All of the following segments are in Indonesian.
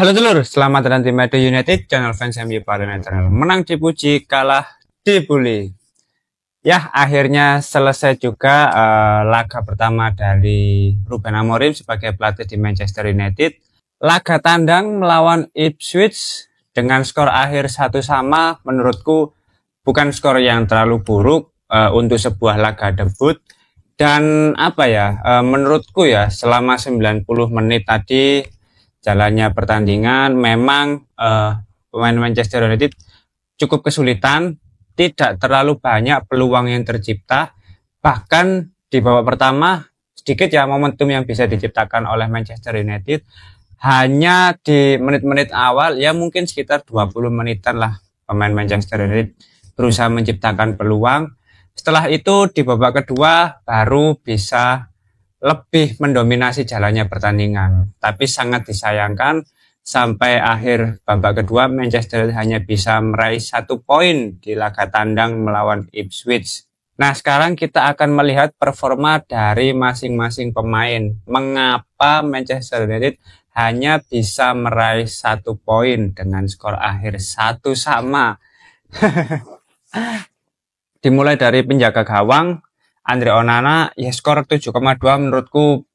Halo telur, selamat datang di Madrid United, channel fans MU pada netral. Menang dipuji, kalah dibully. Ya, akhirnya selesai juga laga pertama dari Ruben Amorim sebagai pelatih di Manchester United. Laga tandang melawan Ipswich dengan skor akhir 1-1 menurutku bukan skor yang terlalu buruk untuk sebuah laga debut. Dan menurutku ya selama 90 menit tadi jalannya pertandingan memang pemain Manchester United cukup kesulitan, tidak terlalu banyak peluang yang tercipta, bahkan di babak pertama sedikit ya momentum yang bisa diciptakan oleh Manchester United hanya di menit-menit awal, ya mungkin sekitar 20 menitan lah pemain Manchester United berusaha menciptakan peluang. Setelah itu di babak kedua baru bisa lebih mendominasi jalannya pertandingan. Tapi sangat disayangkan sampai akhir babak kedua Manchester hanya bisa meraih 1 poin di laga tandang melawan Ipswich. Nah, sekarang kita akan melihat performa dari masing-masing pemain. Mengapa Manchester United hanya bisa meraih 1 poin dengan skor akhir 1-1. Dimulai dari penjaga gawang Andre Onana, ya skor 7,2 menurutku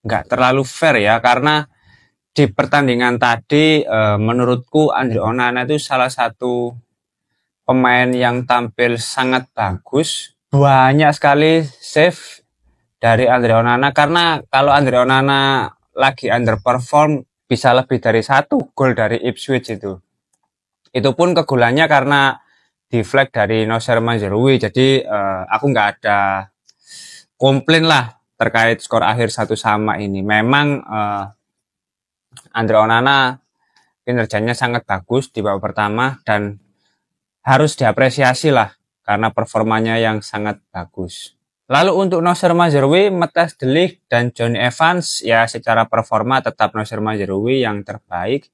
nggak terlalu fair ya, karena di pertandingan tadi menurutku Andre Onana itu salah satu pemain yang tampil sangat bagus. Banyak sekali save dari Andre Onana, karena kalau Andre Onana lagi underperform bisa lebih dari 1 gol dari Ipswich itu. Itu pun kegolannya karena di flag dari Nocer Mazraoui, jadi aku nggak ada komplain lah terkait skor akhir 1-1 ini. Memang Andre Onana kinerjanya sangat bagus di babak pertama dan harus diapresiasi lah karena performanya yang sangat bagus. Lalu untuk Nocer Mazraoui, Matthijs de Ligt dan Jonny Evans, ya secara performa tetap Nocer Mazraoui yang terbaik.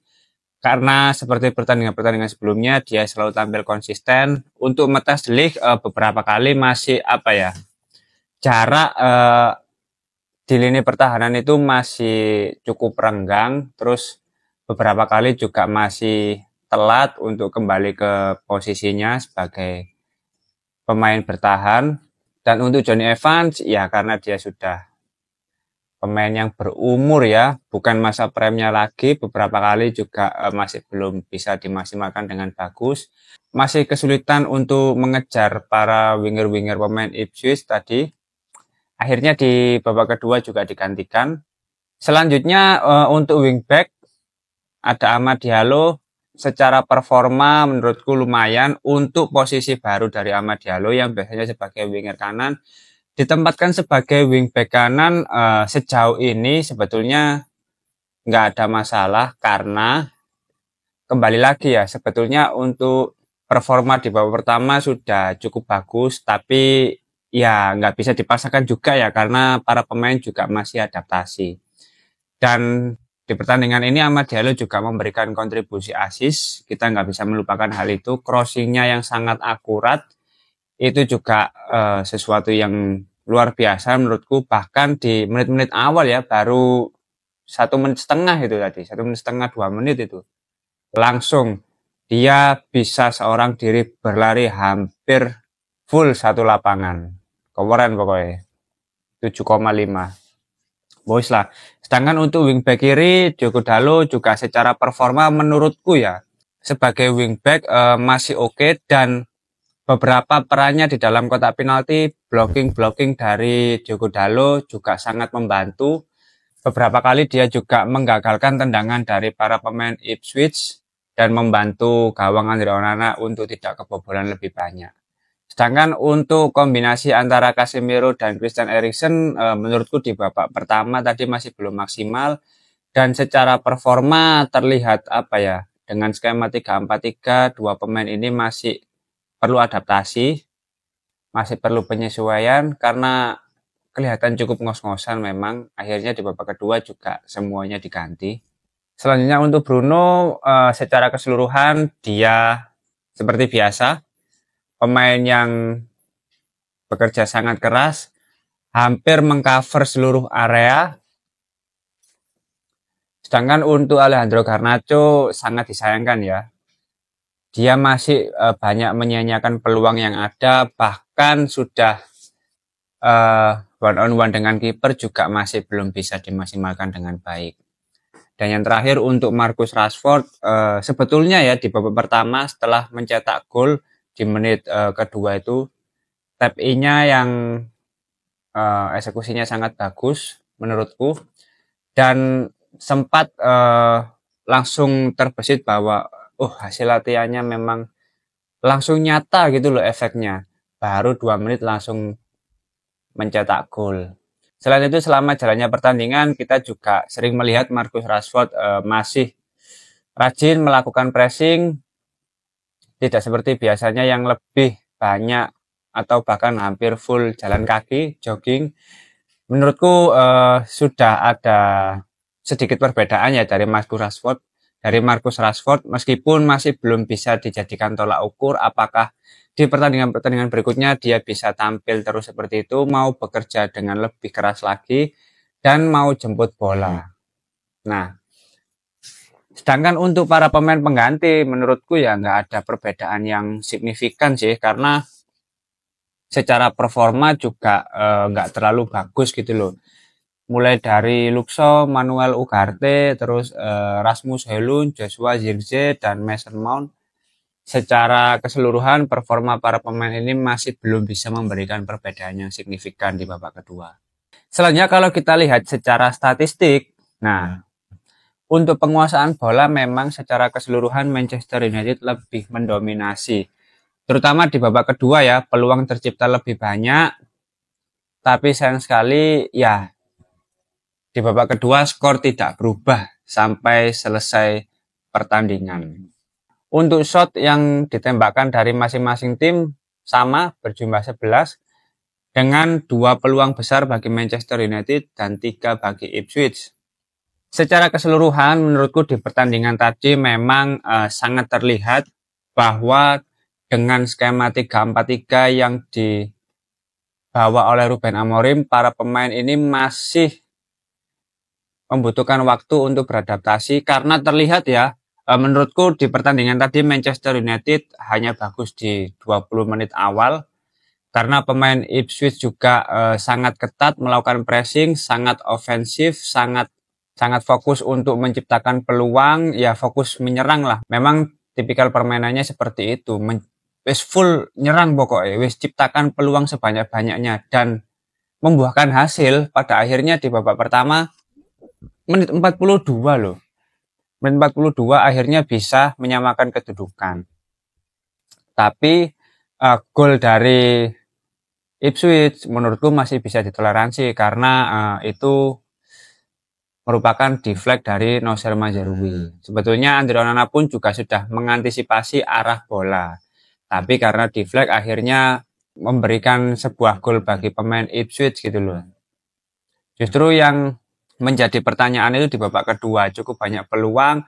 Karena seperti pertandingan-pertandingan sebelumnya dia selalu tampil konsisten. Untuk Matthijs de Ligt beberapa kali masih jarak di lini pertahanan itu masih cukup renggang, terus beberapa kali juga masih telat untuk kembali ke posisinya sebagai pemain bertahan. Dan untuk Jonny Evans, ya karena dia sudah pemain yang berumur ya, bukan masa prime-nya lagi, beberapa kali juga masih belum bisa dimaksimalkan dengan bagus. Masih kesulitan untuk mengejar para winger-winger pemain Ipswich tadi. Akhirnya di babak kedua juga digantikan. Selanjutnya untuk wingback ada Amad Diallo. Secara performa menurutku lumayan untuk posisi baru dari Amad Diallo yang biasanya sebagai winger kanan. Ditempatkan sebagai wingback kanan sejauh ini sebetulnya nggak ada masalah, karena kembali lagi ya sebetulnya untuk performa di babak pertama sudah cukup bagus, tapi ya nggak bisa dipaksakan juga ya karena para pemain juga masih adaptasi. Dan di pertandingan ini Amad Diallo juga memberikan kontribusi assist, kita nggak bisa melupakan hal itu. Crossingnya yang sangat akurat itu juga sesuatu yang luar biasa menurutku. Bahkan di menit-menit awal ya, baru 1,5 menit itu tadi, 1,5 menit 2 menit itu langsung dia bisa seorang diri berlari hampir full satu lapangan. Keren pokoknya. 7,5 boys lah. Sedangkan untuk wingback kiri Diogo Dalot juga secara performa menurutku ya sebagai wingback masih oke, dan beberapa perannya di dalam kotak penalti, blocking dari Diogo Dalot juga sangat membantu. Beberapa kali dia juga menggagalkan tendangan dari para pemain Ipswich dan membantu gawang Andre Onana untuk tidak kebobolan lebih banyak. Sedangkan untuk kombinasi antara Casemiro dan Christian Eriksen menurutku di babak pertama tadi masih belum maksimal, dan secara performa terlihat dengan skema 3-4-3 dua pemain ini masih perlu adaptasi, masih perlu penyesuaian karena kelihatan cukup ngos-ngosan memang. Akhirnya di babak kedua juga semuanya diganti. Selanjutnya untuk Bruno, secara keseluruhan dia seperti biasa pemain yang bekerja sangat keras, hampir mengcover seluruh area. Sedangkan untuk Alejandro Garnacho sangat disayangkan ya. Dia masih banyak menyia-nyiakan peluang yang ada, bahkan sudah one on one dengan kiper juga masih belum bisa dimaksimalkan dengan baik. Dan yang terakhir untuk Marcus Rashford, sebetulnya ya di babak pertama setelah mencetak gol di menit kedua itu tap in-nya yang eksekusinya sangat bagus menurutku, dan sempat langsung terbesit bahwa hasil latihannya memang langsung nyata gitu loh efeknya. Baru 2 menit langsung mencetak gol. Selain itu selama jalannya pertandingan kita juga sering melihat Marcus Rashford masih rajin melakukan pressing, tidak seperti biasanya yang lebih banyak atau bahkan hampir full jalan kaki, jogging. Menurutku sudah ada sedikit perbedaan ya dari Marcus Rashford. Dari Marcus Rashford meskipun masih belum bisa dijadikan tolak ukur apakah di pertandingan-pertandingan berikutnya dia bisa tampil terus seperti itu, mau bekerja dengan lebih keras lagi, dan mau jemput bola. Nah, sedangkan untuk para pemain pengganti, menurutku ya nggak ada perbedaan yang signifikan sih, karena secara performa juga nggak terlalu bagus gitu loh. Mulai dari Luxo, Manuel Ugarte, terus Rasmus Højlund, Joshua Zirkzee, dan Mason Mount. Secara keseluruhan performa para pemain ini masih belum bisa memberikan perbedaan yang signifikan di babak kedua. Selanjutnya kalau kita lihat secara statistik, nah untuk penguasaan bola memang secara keseluruhan Manchester United lebih mendominasi. Terutama di babak kedua ya, peluang tercipta lebih banyak. Tapi sayang sekali ya, di babak kedua skor tidak berubah sampai selesai pertandingan. Untuk shot yang ditembakkan dari masing-masing tim sama berjumlah 11 dengan 2 peluang besar bagi Manchester United dan 3 bagi Ipswich. Secara keseluruhan menurutku di pertandingan tadi memang sangat terlihat bahwa dengan skema 3-4-3 yang dibawa oleh Ruben Amorim, para pemain ini masih membutuhkan waktu untuk beradaptasi karena terlihat ya, menurutku di pertandingan tadi Manchester United hanya bagus di 20 menit awal karena pemain Ipswich juga sangat ketat melakukan pressing, sangat ofensif, sangat fokus untuk menciptakan peluang, ya fokus menyerang lah. Memang tipikal permainannya seperti itu, wis full nyerang pokoknya, wis ciptakan peluang sebanyak-banyaknya dan membuahkan hasil pada akhirnya di babak pertama menit 42 loh. Menit 42 akhirnya bisa menyamakan kedudukan. Tapi gol dari Ipswich menurutku masih bisa ditoleransi karena itu merupakan deflect dari Noussair Mazraoui. Sebetulnya Andre Onana pun juga sudah mengantisipasi arah bola. Tapi karena deflect akhirnya memberikan sebuah gol bagi pemain Ipswich gitu loh. Justru yang menjadi pertanyaan itu di babak kedua, cukup banyak peluang,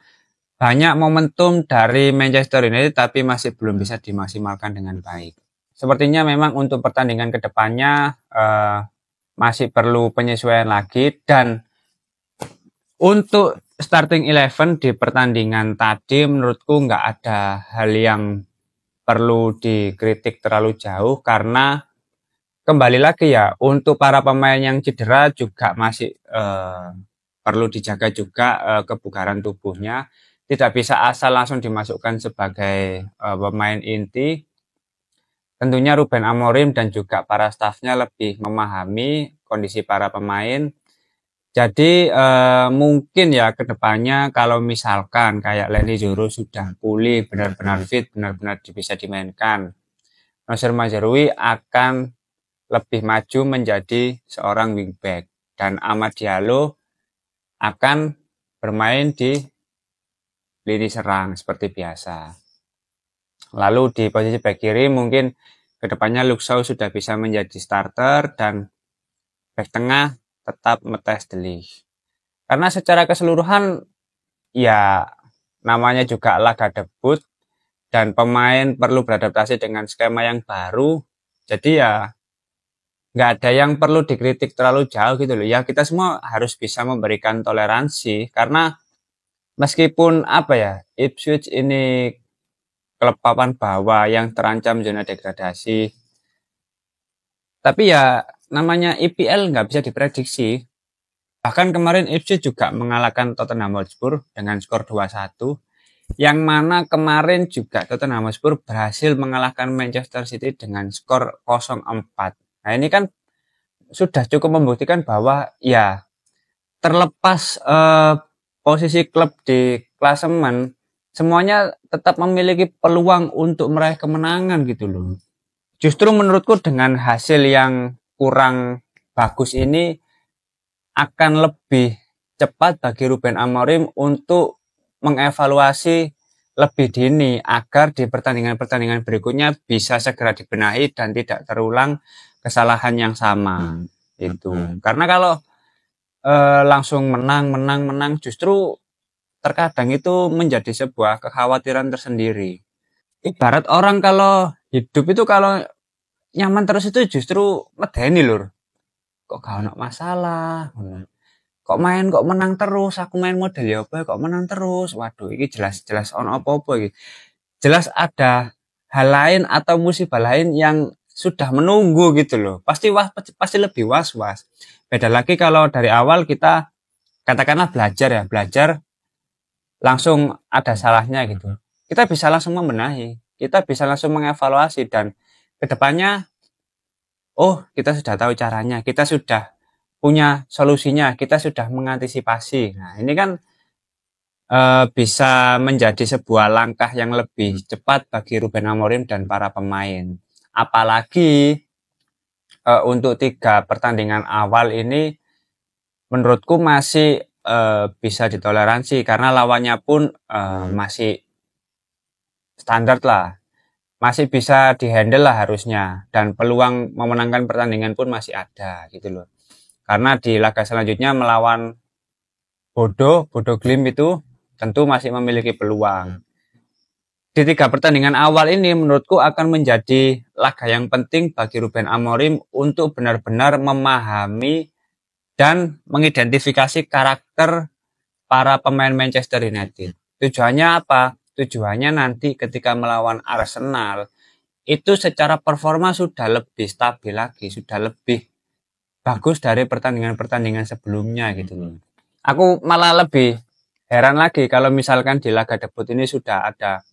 banyak momentum dari Manchester United tapi masih belum bisa dimaksimalkan dengan baik. Sepertinya memang untuk pertandingan kedepannya masih perlu penyesuaian lagi, dan untuk starting 11 di pertandingan tadi menurutku nggak ada hal yang perlu dikritik terlalu jauh karena kembali lagi ya, untuk para pemain yang cedera juga masih perlu dijaga juga kebugaran tubuhnya. Tidak bisa asal langsung dimasukkan sebagai pemain inti. Tentunya Ruben Amorim dan juga para stafnya lebih memahami kondisi para pemain. Jadi mungkin ya kedepannya kalau misalkan kayak Leny Yoro sudah pulih, benar-benar fit, benar-benar bisa dimainkan, Noussair Mazraoui akan lebih maju menjadi seorang wingback dan Amad Diallo akan bermain di lini serang seperti biasa. Lalu di posisi back kiri mungkin kedepannya Luxo sudah bisa menjadi starter dan back tengah tetap Matthijs de Ligt. Karena secara keseluruhan ya namanya juga laga debut dan pemain perlu beradaptasi dengan skema yang baru. Jadi ya nggak ada yang perlu dikritik terlalu jauh gitu loh. Ya kita semua harus bisa memberikan toleransi karena Meskipun apa ya, Ipswich ini klub papan bawah yang terancam zona degradasi, tapi ya namanya IPL nggak bisa diprediksi. Bahkan kemarin Ipswich juga mengalahkan Tottenham Hotspur dengan skor 2-1, yang mana kemarin juga Tottenham Hotspur berhasil mengalahkan Manchester City dengan skor 0-4. Nah ini kan sudah cukup membuktikan bahwa ya terlepas posisi klub di klasemen, semuanya tetap memiliki peluang untuk meraih kemenangan gitu loh. Justru menurutku dengan hasil yang kurang bagus ini akan lebih cepat bagi Ruben Amorim untuk mengevaluasi lebih dini agar di pertandingan-pertandingan berikutnya bisa segera dibenahi dan tidak terulang kesalahan yang sama. Itu. Karena kalau langsung menang justru terkadang itu menjadi sebuah kekhawatiran tersendiri. Ibarat orang kalau hidup itu kalau nyaman terus itu justru medeni lur. Kok gak ono masalah. Kok menang terus, aku main model ya apa kok menang terus. Waduh, ini jelas-jelas ono apa-apa iki. Jelas ada hal lain atau musibah lain yang sudah menunggu gitu loh. Pasti lebih was-was. Beda lagi kalau dari awal kita katakanlah belajar langsung ada salahnya gitu. Kita bisa langsung membenahi, kita bisa langsung mengevaluasi dan kedepannya, oh kita sudah tahu caranya, kita sudah punya solusinya, kita sudah mengantisipasi. Nah ini kan bisa menjadi sebuah langkah yang lebih cepat bagi Ruben Amorim dan para pemain. Apalagi untuk 3 pertandingan awal ini menurutku masih bisa ditoleransi karena lawannya pun masih standar lah, masih bisa dihandle lah harusnya dan peluang memenangkan pertandingan pun masih ada gitu loh. Karena di laga selanjutnya melawan Bodo Glimt itu tentu masih memiliki peluang. Di 3 pertandingan awal ini menurutku akan menjadi laga yang penting bagi Ruben Amorim untuk benar-benar memahami dan mengidentifikasi karakter para pemain Manchester United. Tujuannya apa? Tujuannya nanti ketika melawan Arsenal, itu secara performa sudah lebih stabil lagi, sudah lebih bagus dari pertandingan-pertandingan sebelumnya gitu loh. Aku malah lebih heran lagi kalau misalkan di laga debut ini sudah ada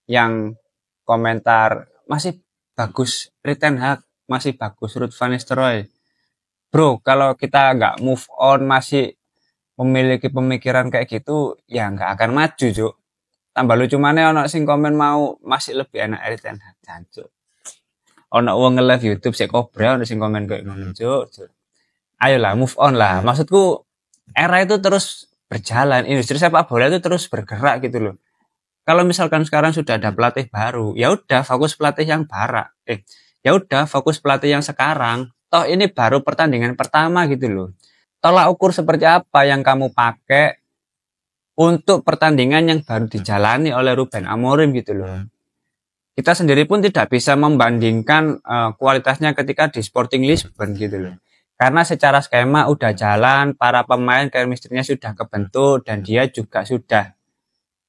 yang komentar masih bagus Ten Hag, masih bagus Ruud van Nistelrooy. Bro, kalau kita nggak move on masih memiliki pemikiran kayak gitu, ya nggak akan maju, Cuk. Tambah lucu mana ono sing komen mau masih lebih enak Ten Hag, Cuk. Ono wong nge-live YouTube sik Cobra ono sing komen kayak ngono, Cuk. Ayolah, move on lah. Maksudku era itu terus berjalan, industri sepak bola itu terus bergerak gitu loh. Kalau misalkan sekarang sudah ada pelatih baru, ya udah fokus pelatih yang barak. Ya udah fokus pelatih yang sekarang. Toh ini baru pertandingan pertama gitu loh. Tolak ukur seperti apa yang kamu pakai untuk pertandingan yang baru dijalani oleh Ruben Amorim gitu loh. Kita sendiri pun tidak bisa membandingkan kualitasnya ketika di Sporting Lisbon gitu loh. Karena secara skema udah jalan, para pemain chemistry-nya sudah kebentuk dan dia juga sudah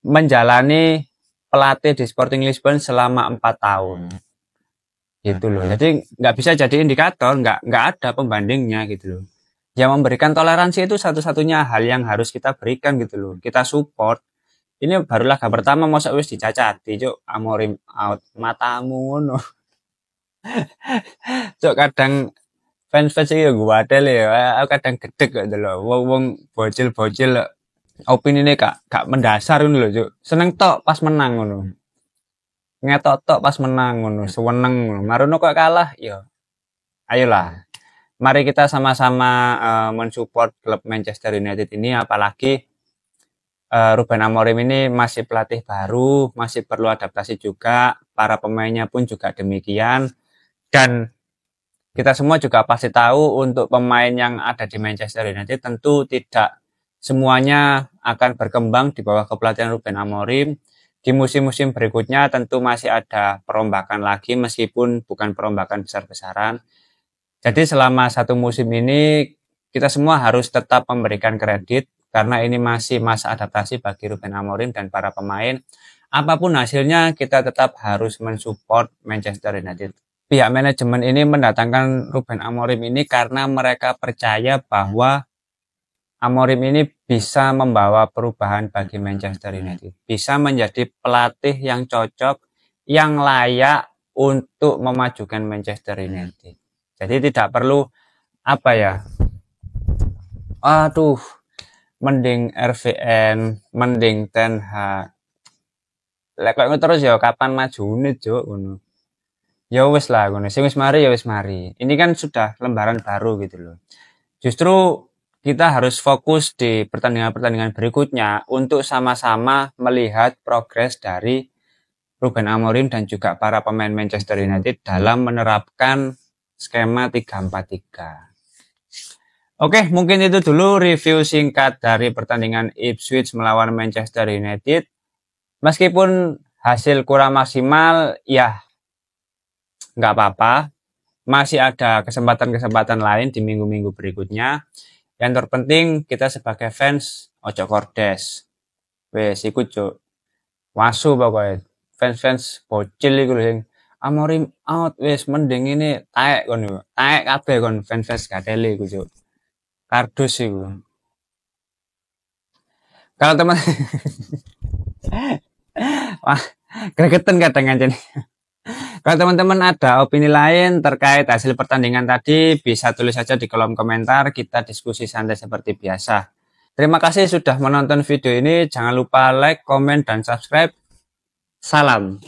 menjalani pelatih di Sporting Lisbon selama 4 tahun. Gitu loh. Jadi nggak bisa jadi indikator, nggak ada pembandingnya gitu loh. Yang memberikan toleransi itu satu-satunya hal yang harus kita berikan gitu loh. Kita support. Ini baru laga pertama masa wis dicacati, Cuk. Amorim out. Matamu ngono. Cuk kadang fans-fans iki gua adel ya, aku kadang gedeg kok lho. Wong-wong bocil-bocil opinine gak mendasar ngono lho, Cuk. Seneng tok pas menang ngono. Ngetok tok pas menang ngono, seweneng ngono. Marono kok kalah, ya. Ayolah. Mari kita sama-sama mensupport klub Manchester United ini, apalagi Ruben Amorim ini masih pelatih baru, masih perlu adaptasi juga, para pemainnya pun juga demikian, dan kita semua juga pasti tahu untuk pemain yang ada di Manchester United tentu tidak semuanya akan berkembang di bawah kepelatihan Ruben Amorim. Di musim-musim berikutnya tentu masih ada perombakan lagi meskipun bukan perombakan besar-besaran. Jadi selama 1 musim ini kita semua harus tetap memberikan kredit karena ini masih masa adaptasi bagi Ruben Amorim dan para pemain. Apapun hasilnya, kita tetap harus mensupport Manchester United. Pihak manajemen ini mendatangkan Ruben Amorim ini karena mereka percaya bahwa Amorim ini bisa membawa perubahan bagi Manchester United. Bisa menjadi pelatih yang cocok, yang layak untuk memajukan Manchester United. Jadi tidak perlu apa ya, aduh, mending RVN, mending Ten Hag. Lek kok terus ya kapan majune, Juk, ngono. Ya wis lah ngono. Sing wis mari ya wis mari. Ini kan sudah lembaran baru gitu loh. Justru kita harus fokus di pertandingan-pertandingan berikutnya untuk sama-sama melihat progres dari Ruben Amorim dan juga para pemain Manchester United dalam menerapkan skema 3-4-3. Oke, mungkin itu dulu review singkat dari pertandingan Ipswich melawan Manchester United. Meskipun hasil kurang maksimal, ya nggak apa-apa. Masih ada kesempatan-kesempatan lain di minggu-minggu berikutnya. Yang terpenting kita sebagai fans ojo kordes. Wes ikut Cuk. Wasu pokoknya. Fans-fans bocil iku lho sing Amorim out wes mending ini taek kon yo. Taek kabeh kon fans-fans gatele iku Cuk. Kardus iku. Kalau teman wah, gregetan kadang aja nih. Kalau teman-teman ada opini lain terkait hasil pertandingan tadi, bisa tulis saja di kolom komentar, kita diskusi santai seperti biasa. Terima kasih sudah menonton video ini, jangan lupa like, komen, dan subscribe. Salam.